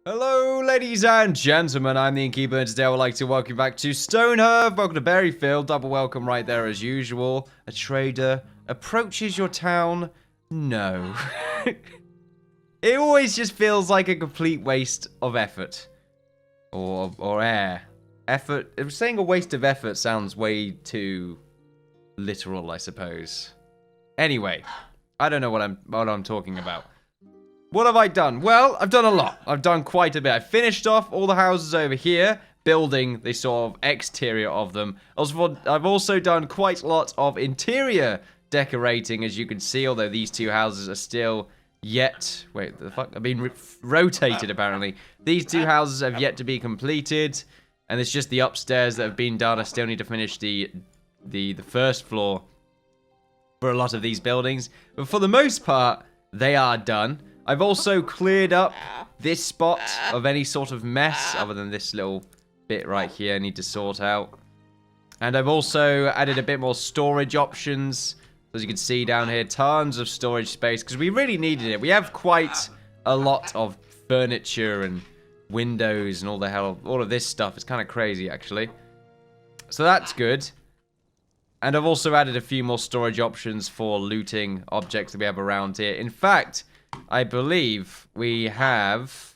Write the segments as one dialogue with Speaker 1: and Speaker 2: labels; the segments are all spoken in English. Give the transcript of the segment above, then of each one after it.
Speaker 1: Hello, ladies and gentlemen, I'm the Innkeeper, and today I would like to welcome you back to Stonehearth. Welcome to Berryfield, double welcome right there as usual. A trader approaches your town. No. It always just feels like a complete waste of effort. Or air. Effort, saying a waste of effort sounds way too literal, I suppose. Anyway, I don't know what I'm talking about. What have I done? Well, I've done a lot. I've done quite a bit. I finished off all the houses over here, building the sort of exterior of them. I've also done quite a lot of interior decorating, as you can see, although these two houses are still yet... Wait, the fuck? I've been rotated, apparently. These two houses have yet to be completed, and it's just the upstairs that have been done. I still need to finish the first floor for a lot of these buildings. But for the most part, they are done. I've also cleared up this spot of any sort of mess, other than this little bit right here I need to sort out. And I've also added a bit more storage options. As you can see down here, tons of storage space, because we really needed it. We have quite a lot of furniture and windows and all of this stuff. It's kind of crazy, actually. So that's good. And I've also added a few more storage options for looting objects that we have around here. In fact, I believe we have...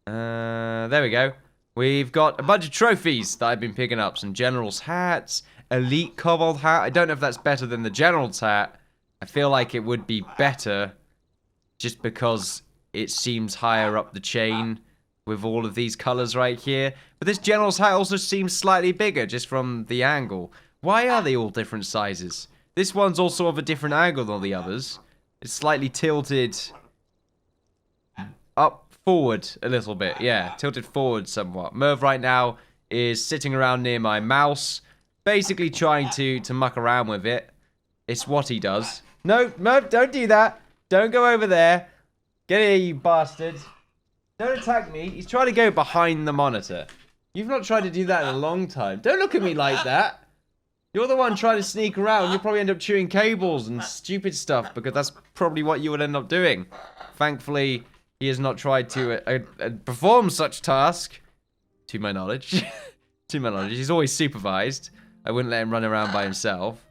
Speaker 1: there we go. We've got a bunch of trophies that I've been picking up. Some general's hats, elite kobold hat. I don't know if that's better than the general's hat. I feel like it would be better just because it seems higher up the chain with all of these colors right here. But this general's hat also seems slightly bigger just from the angle. Why are they all different sizes? This one's also of a different angle than the others. It's slightly tilted up forward a little bit. Yeah, tilted forward somewhat. Merv right now is sitting around near my mouse, basically trying to muck around with it. It's what he does. No, Merv, don't do that. Don't go over there. Get here, you bastard. Don't attack me. He's trying to go behind the monitor. You've not tried to do that in a long time. Don't look at me like that. You're the one trying to sneak around. You'll probably end up chewing cables and stupid stuff, because that's probably what you would end up doing. Thankfully, he has not tried to perform such task, to my knowledge. To my knowledge. He's always supervised. I wouldn't let him run around by himself.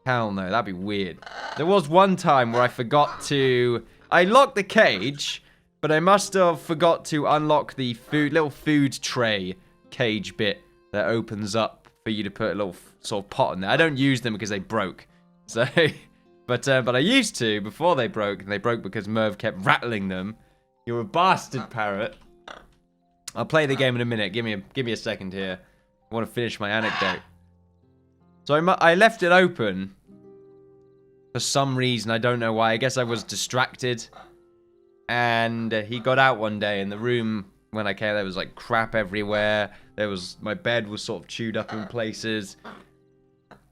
Speaker 1: Hell no, that'd be weird. There was one time where I forgot to... I locked the cage, but I must have forgot to unlock the little food tray cage bit that opens up for you to put a little sort of pot in there. I don't use them because they broke. So, but I used to before they broke, and they broke because Merv kept rattling them. You're a bastard, parrot. I'll play the game in a minute. Give me a second here. I want to finish my anecdote. So I left it open for some reason. I don't know why. I guess I was distracted. And he got out one day, in the room when I came, there was like crap everywhere. My bed was sort of chewed up in places.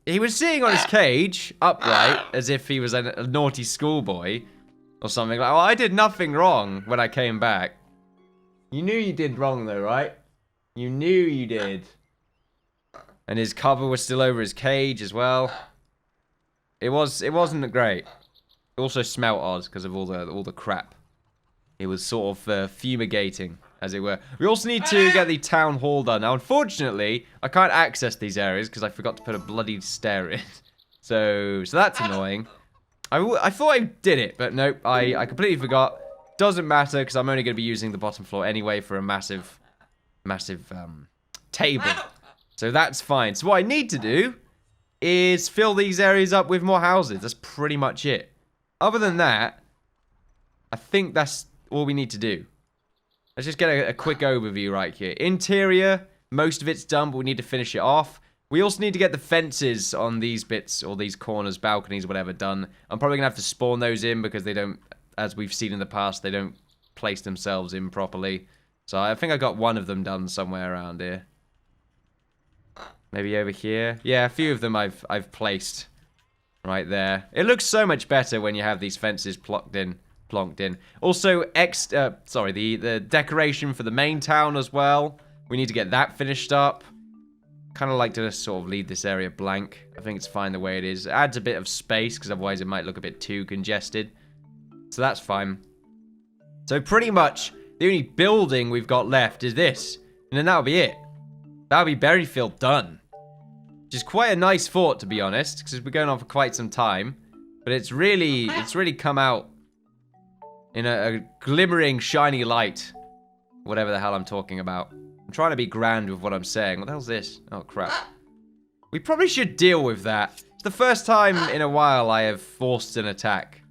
Speaker 1: He was sitting on his cage, upright, as if he was a naughty schoolboy or something. Like, oh, I did nothing wrong when I came back. You knew you did wrong though, right? You knew you did. And his cover was still over his cage as well. It wasn't great. It also smelled odd because of all the crap. It was sort of fumigating, as it were. We also need to get the town hall done. Now, unfortunately, I can't access these areas because I forgot to put a bloody stair in. So that's annoying. I thought I did it, but nope, I completely forgot. Doesn't matter because I'm only going to be using the bottom floor anyway for a massive table. So that's fine. So what I need to do is fill these areas up with more houses. That's pretty much it. Other than that, I think that's all we need to do. Let's just get a quick overview right here. Interior, most of it's done, but we need to finish it off. We also need to get the fences on these bits, or these corners, balconies, whatever, done. I'm probably going to have to spawn those in because they don't, as we've seen in the past, they don't place themselves in properly. So I think I got one of them done somewhere around here. Maybe over here. Yeah, a few of them I've placed right there. It looks so much better when you have these fences plonked in. Also, the decoration for the main town as well. We need to get that finished up. Kind of like to just sort of leave this area blank. I think it's fine the way it is. It adds a bit of space because otherwise it might look a bit too congested. So that's fine. So pretty much The only building we've got left is this. And then that'll be it. That'll be Berryfield done. Which is quite a nice fort, to be honest, because we're going on for quite some time. But it's really come out in a glimmering, shiny light. Whatever the hell I'm talking about. I'm trying to be grand with what I'm saying. What the hell's this? Oh, crap. We probably should deal with that. It's the first time in a while I have forced an attack.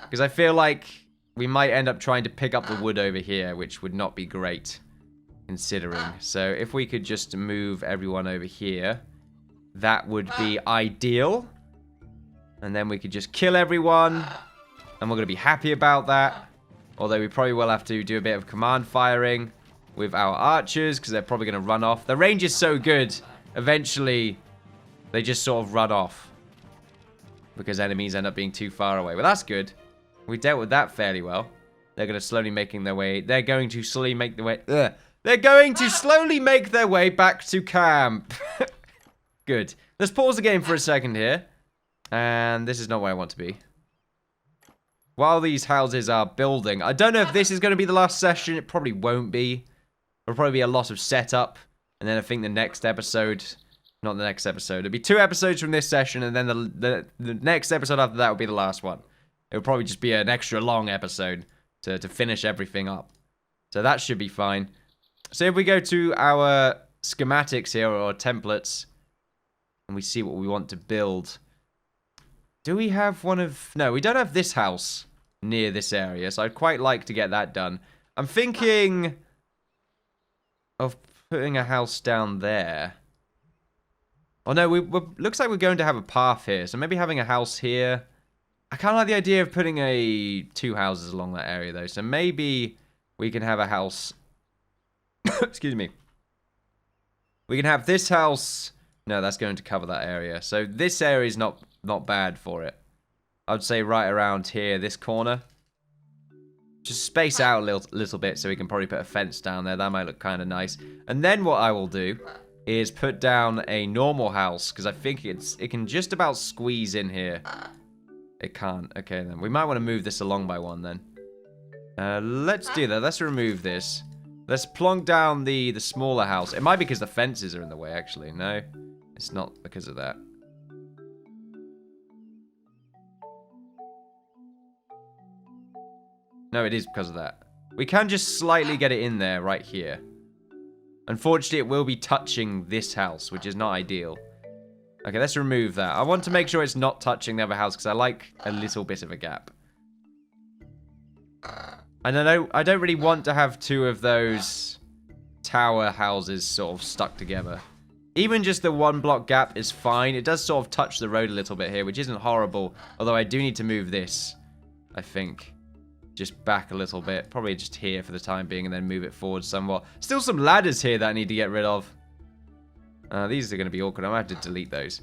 Speaker 1: Because I feel like we might end up trying to pick up the wood over here, which would not be great, considering. So if we could just move everyone over here, that would be ideal. And then we could just kill everyone, and we're going to be happy about that. Although we probably will have to do a bit of command firing with our archers, because they're probably going to run off. The range is so good, eventually they just sort of run off. Because enemies end up being too far away. Well, that's good. We dealt with that fairly well. They're going to slowly making their way. They're going to slowly make their way. They're going to slowly make their way back to camp. Good. Let's pause the game for a second here. And this is not where I want to be. While these houses are building, I don't know if this is going to be the last session. It probably won't be. There'll probably be a lot of setup. And then I think the next episode... Not the next episode. It'll be 2 episodes from this session, and then the next episode after that will be the last one. It'll probably just be an extra long episode to finish everything up. So that should be fine. So if we go to our schematics here, or templates, and we see what we want to build. Do we have one of... No, we don't have this house near this area, so I'd quite like to get that done. I'm thinking of putting a house down there. Oh no, looks like we're going to have a path here, so maybe having a house here. I kind of like the idea of putting 2 houses along that area though, so maybe we can have a house... Excuse me. We can have this house... No, that's going to cover that area. So this area is not bad for it. I'd say right around here, this corner. Just space out a little bit so we can probably put a fence down there. That might look kind of nice. And then what I will do is put down a normal house, because I think it can just about squeeze in here. It can't. Okay, then. We might want to move this along by one, then. Let's do that. Let's remove this. Let's plonk down the smaller house. It might be because the fences are in the way, actually. No, it's not because of that. No, it is because of that. We can just slightly get it in there right here. Unfortunately, it will be touching this house, which is not ideal. Okay, let's remove that. I want to make sure it's not touching the other house, because I like a little bit of a gap. And I don't really want to have 2 of those tower houses sort of stuck together. Even just the 1 block gap is fine. It does sort of touch the road a little bit here, which isn't horrible. Although I do need to move this, I think. Just back a little bit. Probably just here for the time being, and then move it forward somewhat. Still some ladders here that I need to get rid of. These are going to be awkward. I might have to delete those.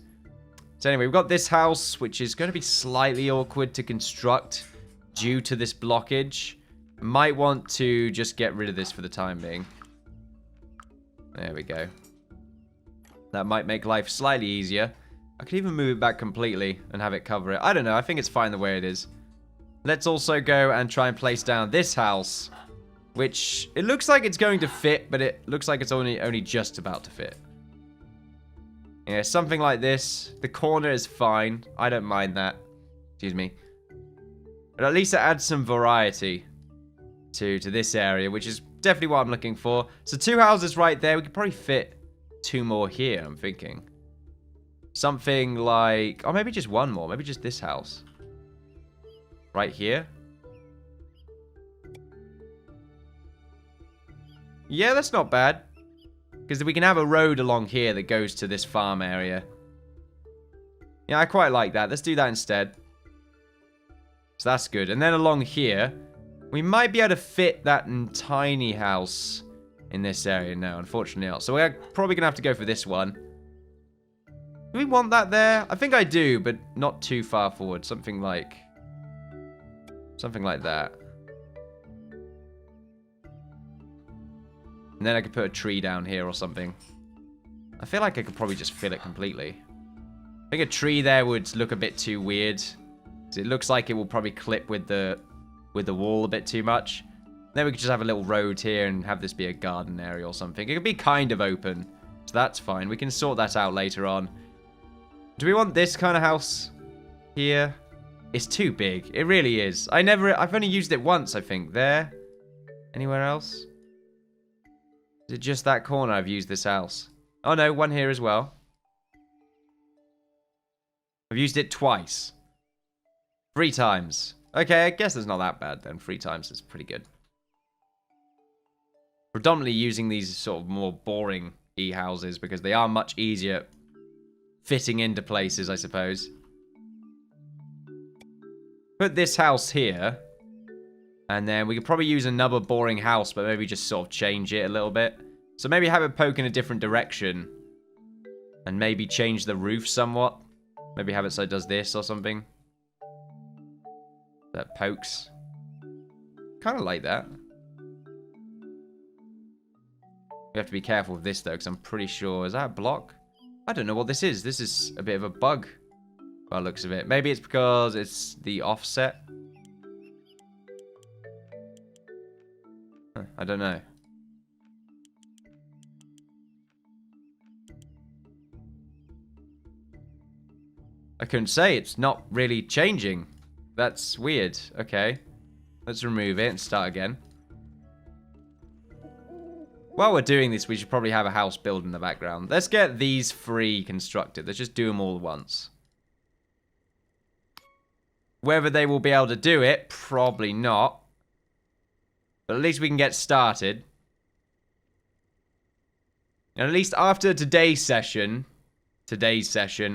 Speaker 1: So anyway, we've got this house, which is going to be slightly awkward to construct due to this blockage. Might want to just get rid of this for the time being. There we go. That might make life slightly easier. I could even move it back completely and have it cover it. I don't know. I think it's fine the way it is. Let's also go and try and place down this house, which it looks like it's going to fit, but it looks like it's only just about to fit. Yeah, something like this. The corner is fine. I don't mind that. Excuse me. But at least it adds some variety to this area, which is definitely what I'm looking for. So 2 houses right there. We could probably fit 2 more here, I'm thinking. Something like... Oh, maybe just 1 more. Maybe just this house. Right here. Yeah, that's not bad. Because we can have a road along here that goes to this farm area. Yeah, I quite like that. Let's do that instead. So that's good. And then along here, we might be able to fit that tiny house in this area. No, unfortunately not. So we're probably going to have to go for this one. Do we want that there? I think I do, but not too far forward. Something like that. And then I could put a tree down here or something. I feel like I could probably just fill it completely. I think a tree there would look a bit too weird. It looks like it will probably clip with the with the wall a bit too much. Then we could just have a little road here and have this be a garden area or something. It could be kind of open, so that's fine. We can sort that out later on. Do we want this kind of house here? It's too big. It really is. I've only used it once, I think. There. Anywhere else? Is it just that corner I've used this house? Oh no, one here as well. I've used it twice. 3 times. Okay, I guess it's not that bad then. 3 times is pretty good. Predominantly using these sort of more boring e-houses because they are much easier fitting into places, I suppose. Put this house here. And then we could probably use another boring house, but maybe just sort of change it a little bit. So maybe have it poke in a different direction. And maybe change the roof somewhat. Maybe have it so it does this or something. That pokes. Kind of like that. We have to be careful with this though, because I'm pretty sure... Is that a block? I don't know what this is. This is a bit of a bug. By the looks of it. Maybe it's because it's the offset. I don't know. I couldn't say. It's not really changing. That's weird. Okay. Let's remove it and start again. While we're doing this, we should probably have a house built in the background. Let's get these 3 constructed. Let's just do them all at once. Whether they will be able to do it, probably not. But at least we can get started. And at least after today's session,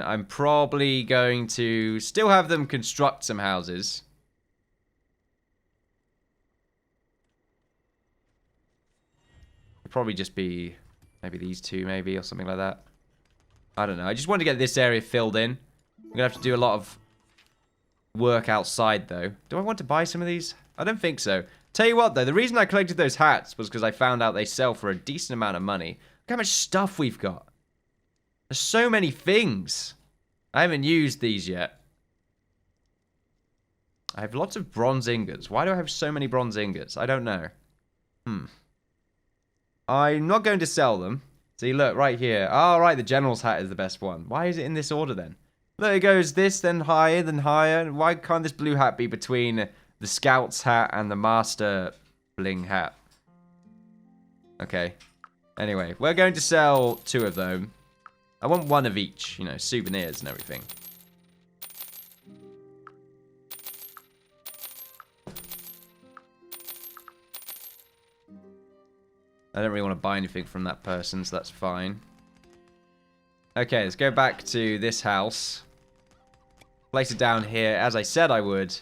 Speaker 1: I'm probably going to still have them construct some houses. It'll probably just be maybe these 2 maybe or something like that. I don't know. I just want to get this area filled in. I'm going to have to do a lot of work outside though. Do I want to buy some of these? I don't think so. Tell you what though, the reason I collected those hats was because I found out they sell for a decent amount of money. Look how much stuff we've got. There's so many things. I haven't used these yet. I have lots of bronze ingots. Why do I have so many bronze ingots? I don't know. I'm not going to sell them. See, look, right here. Oh, right, the general's hat is the best one. Why is it in this order then? Look, it goes this, then higher, then higher. Why can't this blue hat be between the scout's hat and the master bling hat? Okay. Anyway, we're going to sell 2 of them. I want 1 of each, you know, souvenirs and everything. I don't really want to buy anything from that person, so that's fine. Okay, let's go back to this house. Place it down here, as I said I would.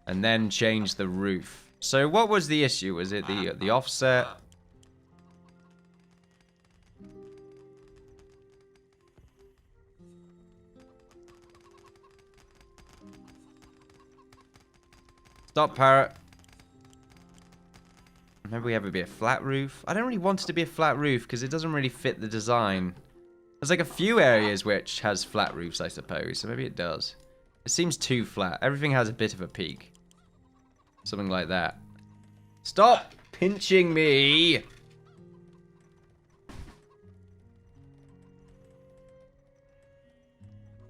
Speaker 1: And then change the roof. So what was the issue? Was it the offset? Stop, parrot. Maybe we have it be a flat roof. I don't really want it to be a flat roof because it doesn't really fit the design. There's like a few areas which has flat roofs, I suppose. So maybe it does. It seems too flat. Everything has a bit of a peak. Something like that. Stop pinching me!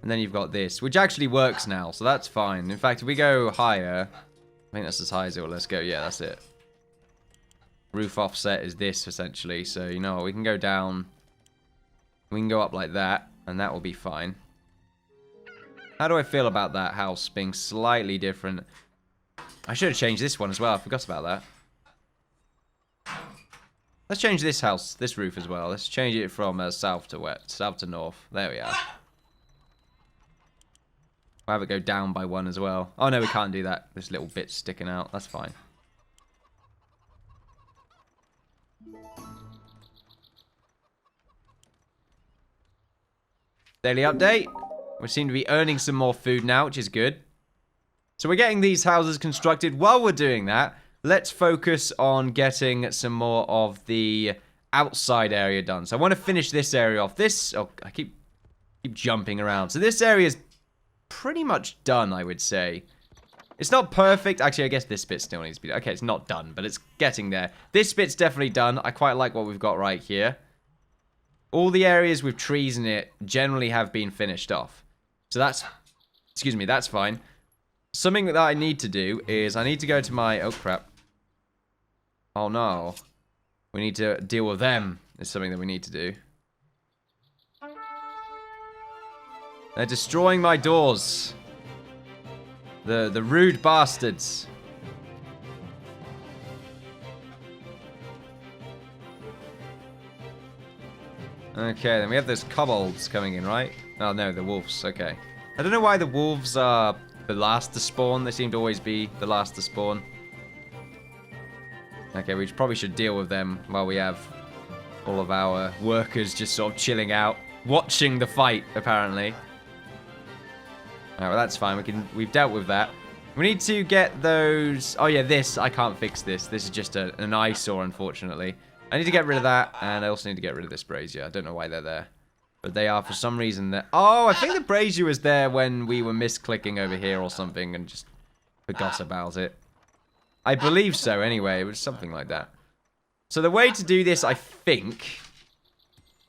Speaker 1: And then you've got this, which actually works now, so that's fine. In fact, if we go higher, I think that's as high as it will. Let's go. Yeah, that's it. Roof offset is this, essentially. So, you know what? We can go down. We can go up like that, and that will be fine. How do I feel about that house being slightly different? I should have changed this one as well. I forgot about that. Let's change this house, this roof as well. Let's change it from south to west, south to north. There we are. I'll have it go down by 1 as well. Oh no, we can't do that. This little bit's sticking out. That's fine. Daily update. We seem to be earning some more food now, which is good. So we're getting these houses constructed. While we're doing that, let's focus on getting some more of the outside area done. So I want to finish this area off. This, oh, I keep jumping around. So this area is pretty much done, I would say. It's not perfect. Actually, I guess this bit still needs to be... Okay, it's not done, but it's getting there. This bit's definitely done. I quite like what we've got right here. All the areas with trees in it generally have been finished off. So that's... Excuse me, that's fine. Something that I need to do is I need to go to my... Oh, crap. Oh, no. We need to deal with them. Is something that we need to do. They're destroying my doors. The rude bastards. Okay, then we have those kobolds coming in, right? Oh, no, the wolves. Okay. I don't know why the wolves are the last to spawn. They seem to always be the last to spawn. Okay, we probably should deal with them while we have all of our workers just sort of chilling out, watching the fight, apparently. Alright, well, that's fine. We've dealt with that. We need to get those... Oh, yeah, this. I can't fix this. This is just an eyesore, unfortunately. I need to get rid of that, and I also need to get rid of this brazier. I don't know why they're there. But they are, for some reason, there. Oh, I think the brazier was there when we were misclicking over here or something and just forgot about it. I believe so, anyway. It was something like that. So the way to do this, I think...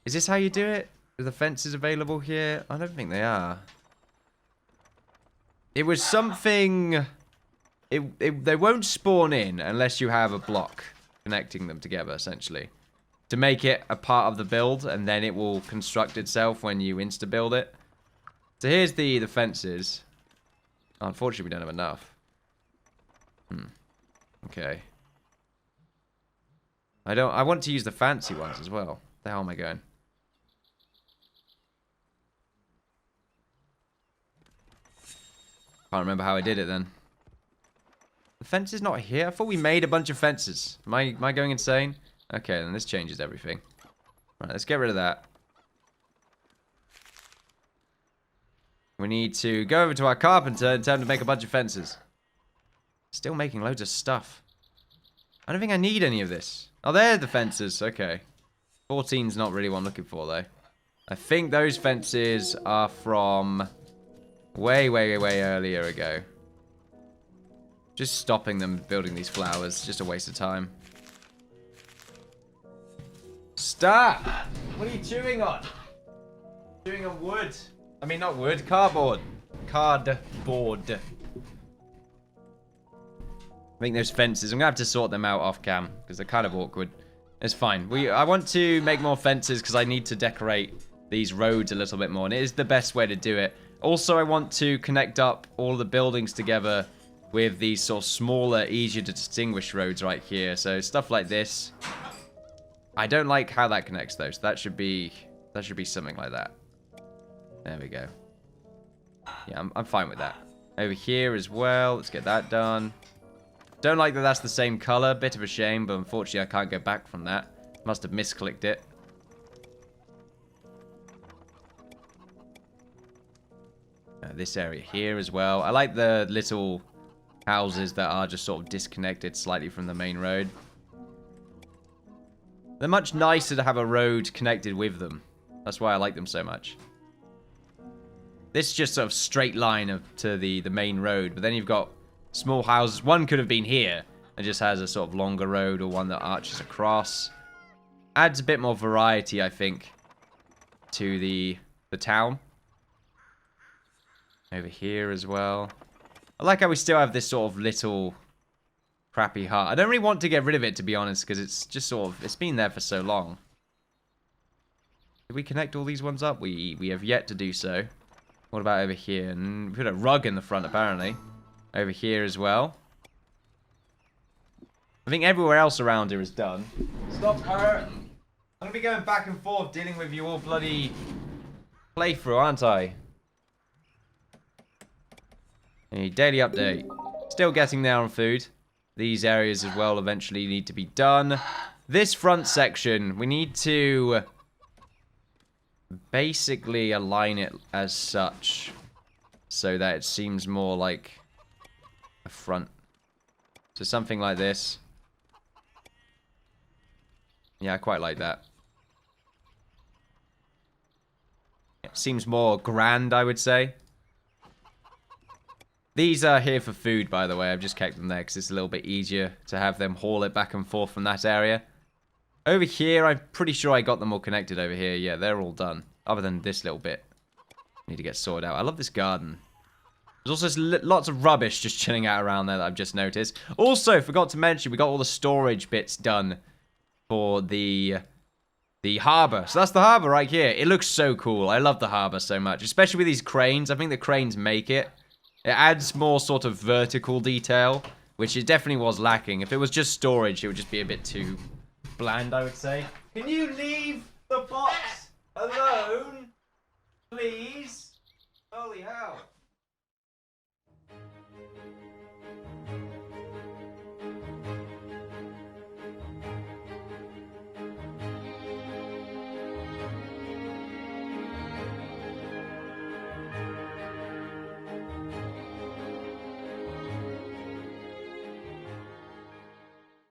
Speaker 1: Is this how you do it? Are the fences available here? I don't think they are. It was something... They won't spawn in unless you have a block connecting them together, essentially. To make it a part of the build, and then it will construct itself when you insta-build it. So here's the fences. Oh, unfortunately, we don't have enough. Okay. I want to use the fancy ones as well. The hell am I going? Can't remember how I did it then. The fence is not here. I thought we made a bunch of fences. Am I going insane? Okay, then this changes everything. Right, let's get rid of that. We need to go over to our carpenter and tell him to make a bunch of fences. Still making loads of stuff. I don't think I need any of this. Oh, there are the fences. Okay. 14's not really what I'm looking for, though. I think those fences are from way earlier ago. Just stopping them building these flowers. Just a waste of time. Stop! What are you chewing on? Chewing on wood. I mean, not wood. Cardboard. Cardboard. I think those fences, I'm going to have to sort them out off cam, because they're kind of awkward. It's fine. I want to make more fences, because I need to decorate these roads a little bit more, and it is the best way to do it. Also, I want to connect up all the buildings together with these sort of smaller, easier to distinguish roads right here. So, stuff like this. I don't like how that connects, though, so that should be something like that. There we go. Yeah, I'm fine with that. Over here as well, let's get that done. Don't like that that's the same color. Bit of a shame, but unfortunately I can't go back from that. Must have misclicked it. This area here as well. I like the little houses that are just sort of disconnected slightly from the main road. They're much nicer to have a road connected with them. That's why I like them so much. This is just sort of straight line to the main road, but then you've got small houses. One could have been here and just has a sort of longer road, or one that arches across. Adds a bit more variety, I think, to the town. Over here as well. I like how we still have this sort of little crappy hut. I don't really want to get rid of it, to be honest, because it's just sort of, it's been there for so long. Did we connect all these ones up? We have yet to do so. What about over here? And we put a rug in the front, apparently. Over here as well. I think everywhere else around here is done. Stop her! I'm going to be going back and forth dealing with you all bloody playthrough, aren't I? A daily update. Still getting there on food. These areas as well eventually need to be done. This front section, we need to basically align it as such so that it seems more like a front. So something like this. Yeah, I quite like that. It seems more grand, I would say. These are here for food, by the way. I've just kept them there because it's a little bit easier to have them haul it back and forth from that area. Over here, I'm pretty sure I got them all connected over here. Yeah, they're all done. Other than this little bit. Need to get sorted out. I love this garden. There's also lots of rubbish just chilling out around there that I've just noticed. Also, forgot to mention, we got all the storage bits done for the harbour. So that's the harbour right here. It looks so cool. I love the harbour so much. Especially with these cranes. I think the cranes make it. It adds more sort of vertical detail, which it definitely was lacking. If it was just storage, it would just be a bit too bland, I would say. Can you leave the box alone? Please? Holy hell.